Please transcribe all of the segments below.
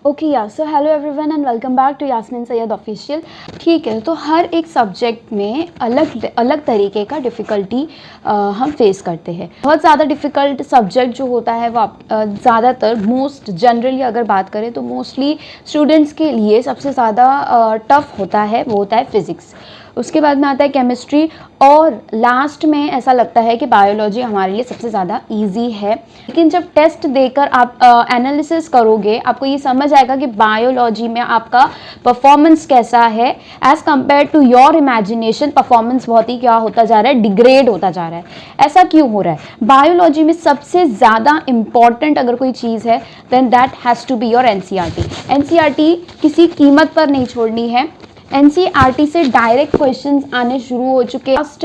Okay या so hello everyone and welcome back to Yasmin Syed official. ठीक है, तो हर एक सब्जेक्ट में अलग अलग तरीके का डिफ़िकल्टी हम फेस करते हैं। बहुत ज़्यादा डिफ़िकल्ट सब्जेक्ट जो होता है वो ज़्यादातर मोस्ट जनरली अगर बात करें तो मोस्टली स्टूडेंट्स के लिए सबसे ज़्यादा टफ़ होता है, वो होता है फ़िज़िक्स। उसके बाद में आता है केमिस्ट्री और लास्ट में ऐसा लगता है कि बायोलॉजी हमारे लिए सबसे ज़्यादा इजी है। लेकिन जब टेस्ट देकर आप एनालिसिस करोगे आपको ये समझ आएगा कि बायोलॉजी में आपका परफॉर्मेंस कैसा है as compare to your imagination. Performance बहुत ही क्या होता जा रहा है, डिग्रेड होता जा रहा है। ऐसा क्यों हो रहा है? बायोलॉजी में सबसे ज़्यादा इम्पॉर्टेंट अगर कोई चीज़ है then that has to be your NCERT. NCERT किसी कीमत पर नहीं छोड़नी है। एनसीईआरटी से डायरेक्ट क्वेश्चंस आने शुरू हो चुके हैं लास्ट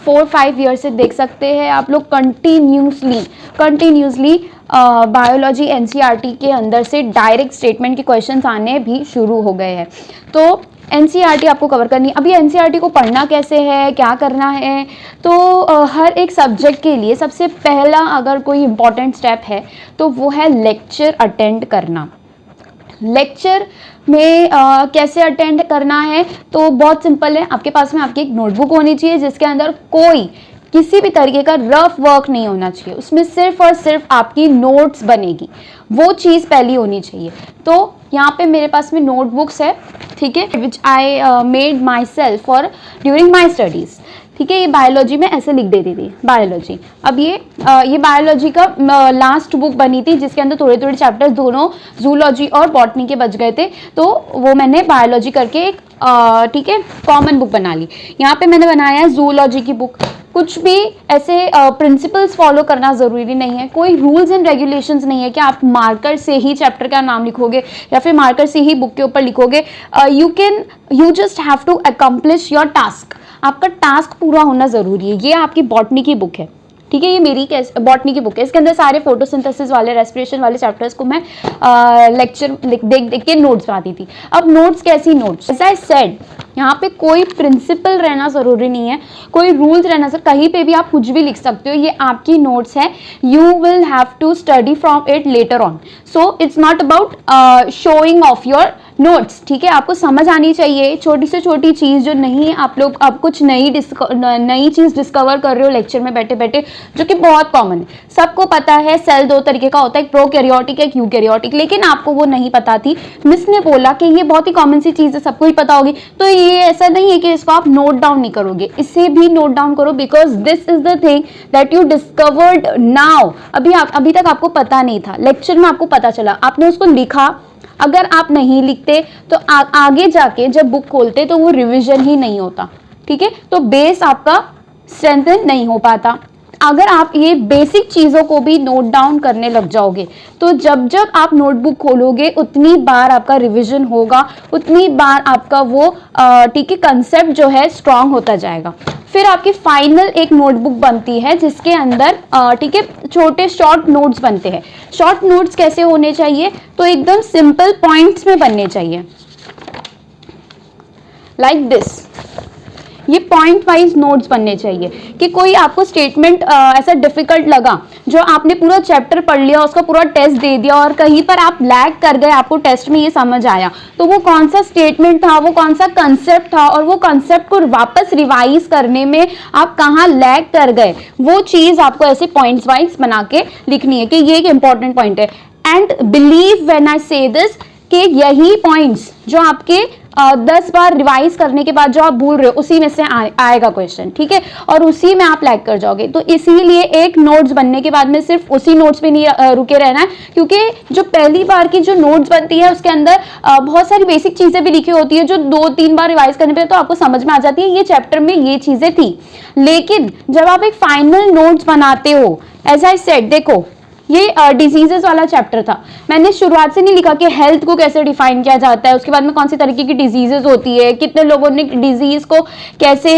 4-5 ईयर से देख सकते हैं आप लोग कंटिन्यूसली बायोलॉजी एनसीईआरटी के अंदर से डायरेक्ट स्टेटमेंट के क्वेश्चंस आने भी शुरू हो गए हैं। तो एनसीईआरटी आपको कवर करनी है। अभी एनसीईआरटी को पढ़ना कैसे है, क्या करना है, तो हर एक सब्जेक्ट के लिए सबसे पहला अगर कोई इम्पॉर्टेंट स्टेप है तो वो है लेक्चर अटेंड करना। लेक्चर में कैसे अटेंड करना है तो बहुत सिंपल है। आपके पास में आपकी एक नोटबुक होनी चाहिए जिसके अंदर कोई किसी भी तरीके का रफ वर्क नहीं होना चाहिए। उसमें सिर्फ और सिर्फ आपकी नोट्स बनेगी, वो चीज़ पहली होनी चाहिए। तो यहाँ पे मेरे पास में नोटबुक्स है, ठीक है, which I made myself for during my studies. ठीक है, ये बायोलॉजी में ऐसे लिख देती थी बायोलॉजी। अब ये बायोलॉजी का लास्ट बुक बनी थी जिसके अंदर थोड़े थोड़े चैप्टर्स दोनों जूलॉजी और बॉटनी के बच गए थे, तो वो मैंने बायोलॉजी करके एक ठीक है कॉमन बुक बना ली। यहाँ पे मैंने बनाया है जूलॉजी की बुक। कुछ भी ऐसे प्रिंसिपल्स फॉलो करना ज़रूरी नहीं है, कोई रूल्स एंड रेगुलेशंस नहीं है कि आप मार्कर से ही चैप्टर का नाम लिखोगे या फिर मार्कर से ही बुक के ऊपर लिखोगे। You just have to accomplish your task. आपका टास्क पूरा होना ज़रूरी है। ये आपकी बॉटनी की बुक है, ठीक है, ये मेरी बॉटनी की बुक है। इसके अंदर सारे फोटोसिंथेसिस वाले, रेस्पिरेशन वाले चैप्टर्स को मैं लेक्चर देख के नोट्स बनाती थी। अब नोट्स कैसी नोट्स? एज आई सेड, यहाँ पे कोई प्रिंसिपल रहना ज़रूरी नहीं है, कोई रूल्स रहना सर, कहीं पे भी आप कुछ भी लिख सकते हो। ये आपकी नोट्स है, you will have to study from it later on. So it's not about showing off your notes, ठीक है। आपको समझ आनी चाहिए छोटी से छोटी चीज़ जो नहीं है। आप कुछ नई चीज़ डिस्कवर कर रहे हो लेक्चर में बैठे बैठे, जो कि बहुत कॉमन है, सबको पता है। सेल दो तरीके का होता है, एक प्रोकैरियोटिक एक यूकैरियोटिक, लेकिन आपको वो नहीं पता थी। मिस ने बोला कि ये बहुत ही कॉमन सी चीज़ है, सबको ही पता होगी, तो ये ऐसा नहीं है कि इसको आप नोट डाउन नहीं करोगे, इसे भी नोट डाउन करो, because this is the thing that you discovered now. अभी तक आपको पता नहीं था, लेक्चर में आपको पता चला, आपने उसको लिखा। अगर आप नहीं लिखते तो आगे जाके जब बुक खोलते तो वो रिवीजन ही नहीं होता, ठीक है, तो बेस आपका स्ट्रेंथन नहीं हो पाता। अगर आप ये बेसिक चीज़ों को भी नोट डाउन करने लग जाओगे तो जब जब आप नोटबुक खोलोगे उतनी बार आपका रिवीजन होगा, उतनी बार आपका वो ठीक है कंसेप्ट जो है स्ट्रांग होता जाएगा। फिर आपकी फाइनल एक नोटबुक बनती है जिसके अंदर ठीक है छोटे शॉर्ट नोट्स बनते हैं। शॉर्ट नोट्स कैसे होने चाहिए? तो एकदम सिंपल पॉइंट्स में बनने चाहिए, लाइक दिस। ये पॉइंट वाइज नोट्स बनने चाहिए कि कोई आपको स्टेटमेंट ऐसा डिफिकल्ट लगा, जो आपने पूरा चैप्टर पढ़ लिया, उसका पूरा टेस्ट दे दिया और कहीं पर आप लैग कर गए, आपको टेस्ट में ये समझ आया, तो वो कौन सा स्टेटमेंट था, वो कौन सा कंसेप्ट था, और वो कंसेप्ट को वापस रिवाइज करने में आप कहाँ लैग कर गए, वो चीज़ आपको ऐसे पॉइंट्स वाइज बना के लिखनी है कि ये एक इंपॉर्टेंट पॉइंट है। एंड बिलीव व्हेन आई से दिस कि यही पॉइंट्स जो आपके 10 बार रिवाइज करने के बाद जो आप भूल रहे हो उसी में से आएगा क्वेश्चन, ठीक है, और उसी में आप लैग कर जाओगे। तो इसीलिए एक नोट्स बनने के बाद में सिर्फ उसी नोट्स पे नहीं रुके रहना है, क्योंकि जो पहली बार की जो नोट्स बनती है उसके अंदर बहुत सारी बेसिक चीजें भी लिखी होती है जो 2-3 बार रिवाइज करने पे तो आपको समझ में आ जाती है ये चैप्टर में ये चीजें थी। लेकिन जब आप एक फाइनल नोट्स बनाते हो, एज आई सेड, देखो ये डिजीजेस वाला चैप्टर था, मैंने शुरुआत से नहीं लिखा कि हेल्थ को कैसे डिफाइन किया जाता है, उसके बाद में कौन सी तरीके की डिजीजेस होती है, कितने लोगों ने डिजीज को कैसे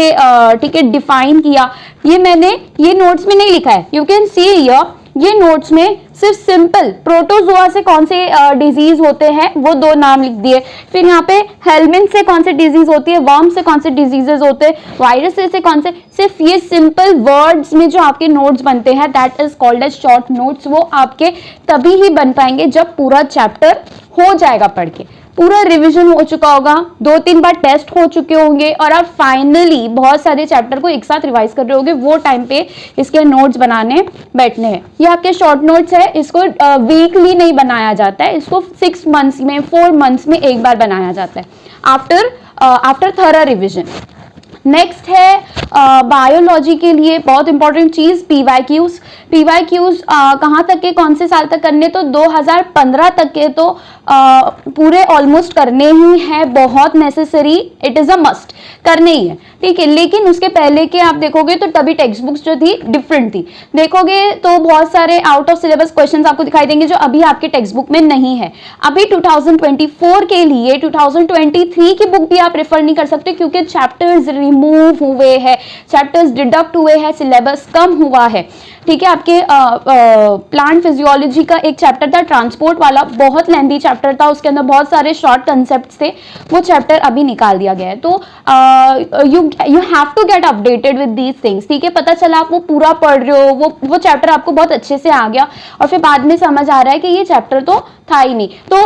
ठीक है डिफाइन किया, ये मैंने ये नोट्स में नहीं लिखा है। यू कैन सी हियर ये नोट्स में सिर्फ सिंपल प्रोटोजोआ से कौन से डिजीज होते हैं वो 2 नाम लिख दिए, फिर यहाँ पे हेलमिंथ से कौन से डिजीज होती है, वर्म से कौन से डिजीजेस होते हैं, वायरस से कौन से, सिर्फ ये सिंपल वर्ड्स में जो आपके नोट्स बनते हैं that is called as short notes. वो आपके तभी ही बन पाएंगे जब पूरा चैप्टर हो जाएगा पढ़ के, पूरा रिवीजन हो चुका होगा, 2-3 बार टेस्ट हो चुके होंगे और आप फाइनली बहुत सारे चैप्टर को एक साथ रिवाइज कर रहे होगे, वो टाइम पे इसके नोट्स बनाने बैठने हैं। ये आपके शॉर्ट नोट्स है, इसको वीकली नहीं बनाया जाता है, इसको 6 मंथ्स में 4 मंथ्स में एक बार बनाया जाता है आफ्टर थॉरो रिविजन। नेक्स्ट है बायोलॉजी के लिए बहुत इंपॉर्टेंट चीज पीवाईक्यूज। पीवाईक्यूज कहाँ तक के, कौन से साल तक करने, तो 2015 तक के तो पूरे ऑलमोस्ट करने ही है, बहुत necessary, it is a must, करने ही है, ठीक है। लेकिन उसके पहले के आप देखोगे तो तभी टेक्स्ट बुक्स जो थी डिफरेंट थी, देखोगे तो बहुत सारे आउट ऑफ सिलेबस क्वेश्चंस आपको दिखाई देंगे जो अभी आपके टेक्स्ट बुक में नहीं है। अभी 2024 के लिए 2023 की बुक भी आप रेफर नहीं कर सकते क्योंकि चैप्टर्स रिमूव हुए हैं, चैप्टर्स डिडक्ट हुए हैं, सिलेबस कम हुआ है, ठीक है। आपके प्लांट फिजियोलॉजी का एक चैप्टर था ट्रांसपोर्ट वाला, बहुत लेंथी चैप्टर था, उसके अंदर बहुत सारे शॉर्ट कंसेप्ट्स थे, वो चैप्टर अभी निकाल दिया गया है। तो you have to get updated with these things, ठीक है। पता चला आप वो पूरा पढ़ रहे हो, वो चैप्टर आपको बहुत अच्छे से आ गया और फिर बाद में समझ आ रहा है कि ये चैप्टर तो था ही नहीं। तो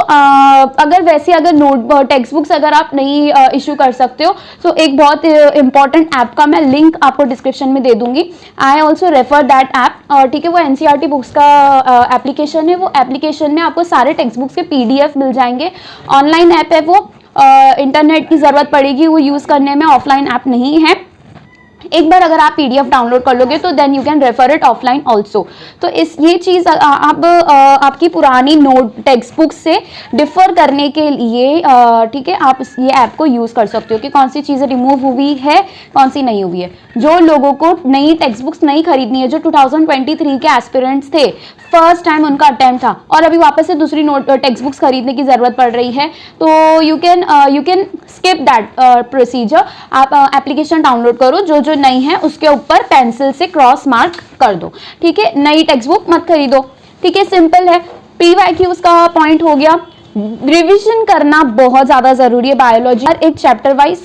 अगर वैसे अगर नोट टेक्स्ट बुक्स अगर आप नहीं इशू कर सकते हो तो एक बहुत इंपॉर्टेंट ऐप का मैं लिंक आपको डिस्क्रिप्शन में दे दूंगी, I also refer that app, ठीक है। वो एनसीईआरटी बुक्स का एप्लीकेशन है, वो एप्लीकेशन में आपको सारे टेक्स्ट बुक्स के पीडीएफ मिल जाएंगे, ऑनलाइन ऐप है वो, इंटरनेट की जरूरत पड़ेगी वो यूज करने में, ऑफलाइन ऐप नहीं है। एक बार अगर आप पीडीएफ डाउनलोड कर लोगे तो then you can refer it offline also. तो ये चीज आप आपकी पुरानी नोट टेक्स्ट बुक से डिफर करने के लिए, ठीक है, आप ये ऐप को यूज कर सकते हो कि कौन सी चीजें रिमूव हुई है, कौन सी नहीं हुई है। जो लोगों को नई टेक्स्ट बुक्स नहीं खरीदनी है, जो 2023 के एस्पिरेंट्स थे, फर्स्ट टाइम उनका अटेम्प्ट था और अभी वापस से दूसरी टेक्स्ट बुक्स खरीदने की जरूरत पड़ रही है, तो you can skip that procedure. आप एप्लीकेशन डाउनलोड करो, जो जो नहीं है उसके ऊपर पेंसिल से क्रॉस मार्क कर दो, ठीक है। नई टेक्स्ट बुक मत खरीदो, ठीक है, सिंपल है। पीवाईक्यूज का पॉइंट हो गया। रिवीजन करना बहुत ज़्यादा ज़रूरी है बायोलॉजी, हर एक चैप्टर वाइज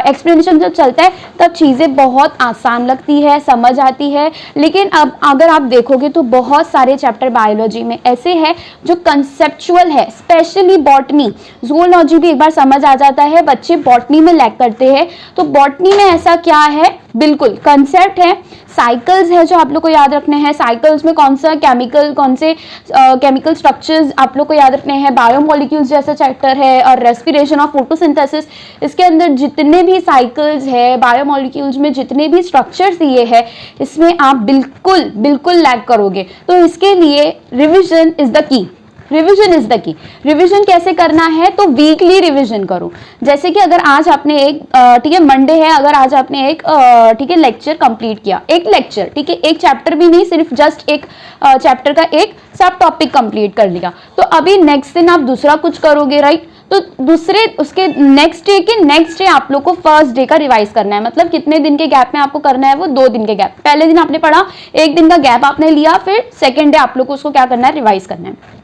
एक्सप्लेनेशन जब चलता है तब चीज़ें बहुत आसान लगती है, समझ आती है। लेकिन अब अगर आप देखोगे तो बहुत सारे चैप्टर बायोलॉजी में ऐसे हैं जो कंसेप्चुअल है, स्पेशली बॉटनी, जूलॉजी भी एक बार समझ आ जाता है, बच्चे बॉटनी में लैग करते हैं। तो बॉटनी में ऐसा क्या है, बिल्कुल कंसेप्ट है, साइकिल्स है जो आप लोग को याद रखने हैं, साइकिल्स में कौन से केमिकल स्ट्रक्चर्स आप लोग को याद रखने हैं, बायोमोलिक्यूल्स जैसा चैप्टर है और रेस्पिरेशन और फोटोसिंथेसिस। इसके अंदर जितने भी साइकिल्स है, बायोमोलिक्यूल्स में जितने भी स्ट्रक्चर्स दिए हैं, इसमें आप बिल्कुल लैग करोगे। तो इसके लिए revision is the key, revision is the key. Revision कैसे करना है, तो वीकली रिविजन करो। जैसे कि अगर आज आपने एक ठीक है मंडे है, अगर आज आपने एक ठीक है लेक्चर कंप्लीट किया, एक लेक्चर, ठीक है, एक चैप्टर भी नहीं, सिर्फ जस्ट एक चैप्टर का एक सब टॉपिक कंप्लीट कर लिया, तो अभी नेक्स्ट दिन आप दूसरा कुछ करोगे, राइट। तो दूसरे उसके नेक्स्ट डे आप लोग को फर्स्ट डे का रिवाइज करना है। मतलब कितने दिन के गैप में आपको करना है, वो 2 दिन के गैप। पहले दिन आपने पढ़ा, 1 दिन का गैप आपने लिया, फिर सेकेंड डे आप लोग को उसको क्या करना है, रिवाइज करना है।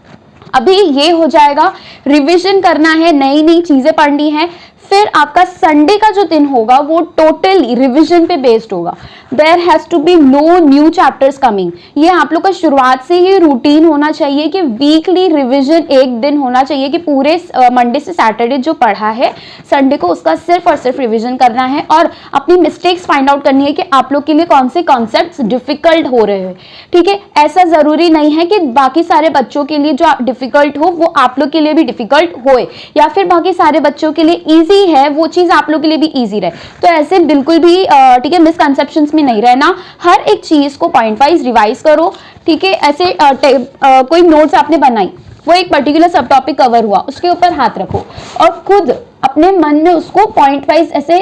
अभी ये हो जाएगा, रिवीजन करना है, नई नई चीजें पढ़नी है। फिर आपका संडे का जो दिन होगा वो टोटली रिवीजन पे बेस्ड होगा। There has to be no new chapters coming. ये आप लोग का शुरुआत से ही रूटीन होना चाहिए कि वीकली रिवीजन एक दिन होना चाहिए कि पूरे मंडे से सैटरडे जो पढ़ा है, संडे को उसका सिर्फ और सिर्फ रिवीजन करना है और अपनी मिस्टेक्स फाइंड आउट करनी है कि आप लोग के लिए कौन से कॉन्सेप्ट्स डिफिकल्ट हो रहे हैं, ठीक है। ऐसा जरूरी नहीं है कि बाकी सारे बच्चों के लिए जो डिफिकल्ट हो वो आप लोग के लिए भी डिफिकल्ट होए, या फिर बाकी सारे बच्चों के लिए ईजी है वो चीज आप लोग के लिए भी इजी रहे। तो ऐसे बिल्कुल भी ठीक है मिसकंसेप्शंस में नहीं रहना, हर एक चीज को पॉइंट वाइज रिवाइज करो, ठीक है। ऐसे कोई नोट्स आपने बनाई, वो एक पर्टिकुलर सब टॉपिक कवर हुआ, उसके ऊपर हाथ रखो और खुद अपने मन में उसको पॉइंट वाइज ऐसे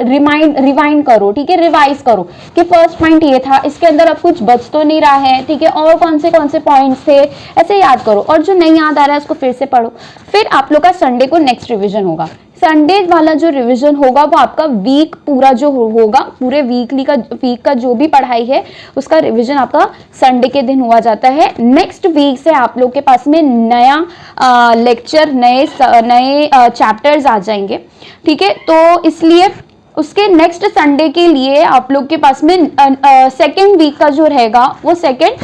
रिवाइंड करो, ठीक है, रिवाइज करो कि फर्स्ट पॉइंट ये था, इसके अंदर अब कुछ बच तो नहीं रहा है, ठीक है, और कौन से पॉइंट्स थे, ऐसे याद करो। और जो नहीं याद आ रहा है उसको फिर से पढ़ो। फिर आप लोग का संडे को नेक्स्ट रिवीजन होगा। संडे वाला जो रिवीजन होगा वो आपका वीक पूरा जो होगा, पूरे वीक का जो भी पढ़ाई है उसका रिवीजन आपका संडे के दिन हुआ जाता है। नेक्स्ट वीक से आप लोग के पास में नया लेक्चर, नए चैप्टर्स आ जाएंगे, ठीक है। तो इसलिए उसके नेक्स्ट संडे के लिए आप लोग के पास में सेकेंड वीक का जो रहेगा वो सेकेंड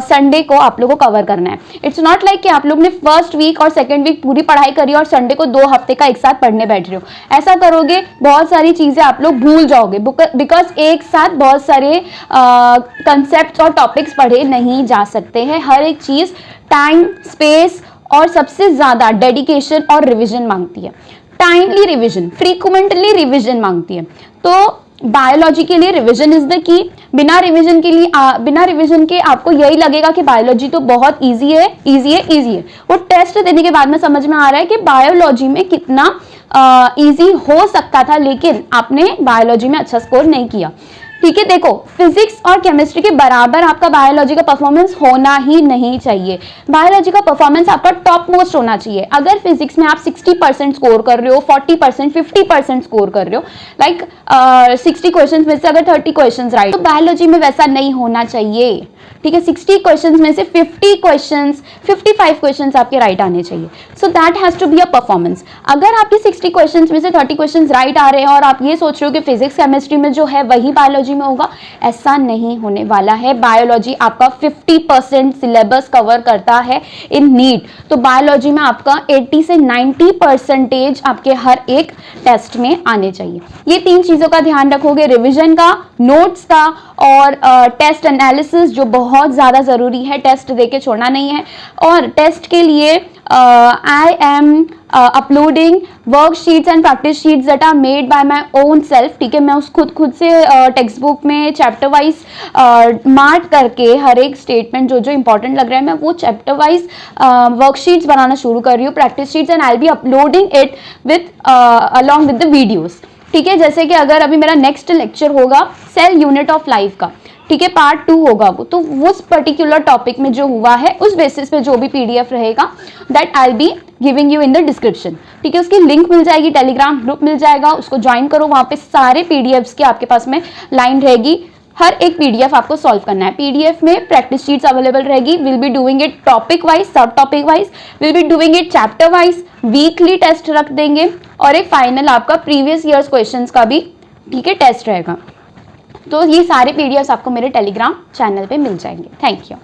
संडे को आप लोग को कवर करना है। इट्स नॉट लाइक कि आप लोग ने फर्स्ट वीक और सेकेंड वीक पूरी पढ़ाई करी और संडे को 2 हफ्ते का एक साथ पढ़ने बैठ रहे हो। ऐसा करोगे बहुत सारी चीजें आप लोग भूल जाओगे, बिकॉज एक साथ बहुत सारे कंसेप्ट और टॉपिक्स पढ़े नहीं जा सकते हैं। हर एक चीज टाइम, स्पेस और सबसे ज्यादा डेडिकेशन और रिविजन मांगती है। टाइमली रिवीजन, फ्रीक्वेंटली रिवीजन मांगती है। तो बायोलॉजी के लिए रिवीजन इज द की। बिना रिवीजन के आपको यही लगेगा कि बायोलॉजी तो बहुत इजी है। वो टेस्ट देने के बाद में समझ में आ रहा है कि बायोलॉजी में कितना इजी हो सकता था, लेकिन आपने बायोलॉजी में अच्छा स्कोर नहीं किया, ठीक है। देखो, फिजिक्स और केमिस्ट्री के बराबर आपका बायोलॉजी का परफॉर्मेंस होना ही नहीं चाहिए। बायोलॉजी का परफॉर्मेंस आपका टॉप मोस्ट होना चाहिए। अगर फिजिक्स में आप 60% स्कोर कर रहे हो, 40%, 50% स्कोर कर रहे हो, लाइक 60 क्वेश्चंस में से अगर 30 क्वेश्चंस राइट, तो बायोलॉजी में वैसा नहीं होना चाहिए, ठीक है। 60 क्वेश्चंस में से 50 क्वेश्चंस, 55 क्वेश्चंस आपके राइट आने चाहिए। So that has to be a performance. अगर आपके 60 क्वेश्चंस में से 30 क्वेश्चंस राइट आ रहे हैं और आप ये सोच रहे हो कि फिजिक्स केमिस्ट्री में जो है वही बायोलॉजी में होगा, ऐसा नहीं होने वाला है। बायोलॉजी आपका 50% सिलेबस कवर करता है इन नीट। तो बायोलॉजी में आपका 80 से 90% आपके हर एक टेस्ट में आने चाहिए। ये 3 चीजों का ध्यान रखोगे, रिविजन का, नोट्स का और टेस्ट एनालिसिस, जो बहुत ज्यादा जरूरी है, टेस्ट देके छोड़ना नहीं है। और टेस्ट के लिए I am uploading worksheets and practice sheets that are made by my own self, ठीक है। मैं उस खुद से टेक्स्ट बुक में चैप्टर वाइज मार्क करके हर एक स्टेटमेंट जो इंपॉर्टेंट लग रहा है, मैं वो चैप्टर वाइज वर्कशीट्स बनाना शुरू कर रही हूँ, practice sheets, and I will be uploading it with along with the videos, ठीक है। जैसे कि अगर अभी मेरा नेक्स्ट लेक्चर होगा सेल यूनिट ऑफ लाइफ का, ठीक है, पार्ट 2 होगा वो, तो उस पर्टिकुलर टॉपिक में जो हुआ है उस बेसिस पे जो भी पीडीएफ रहेगा that I be giving you in the description, ठीक है। उसकी लिंक मिल जाएगी, टेलीग्राम ग्रुप मिल जाएगा, उसको ज्वाइन करो। वहां पे सारे पीडीएफ्स की आपके पास में लाइन रहेगी, हर एक पीडीएफ आपको सॉल्व करना है। पीडीएफ में प्रैक्टिस शीट्स अवेलेबल रहेगी, will be doing it topic wise, सब topic wise, will be doing it chapter wise, weekly test रख देंगे और एक फाइनल आपका प्रीवियस ईयर्स क्वेश्चंस का भी, ठीक है, टेस्ट रहेगा। तो ये सारे पीडीएफ्स आपको मेरे टेलीग्राम चैनल पे मिल जाएंगे। Thank you.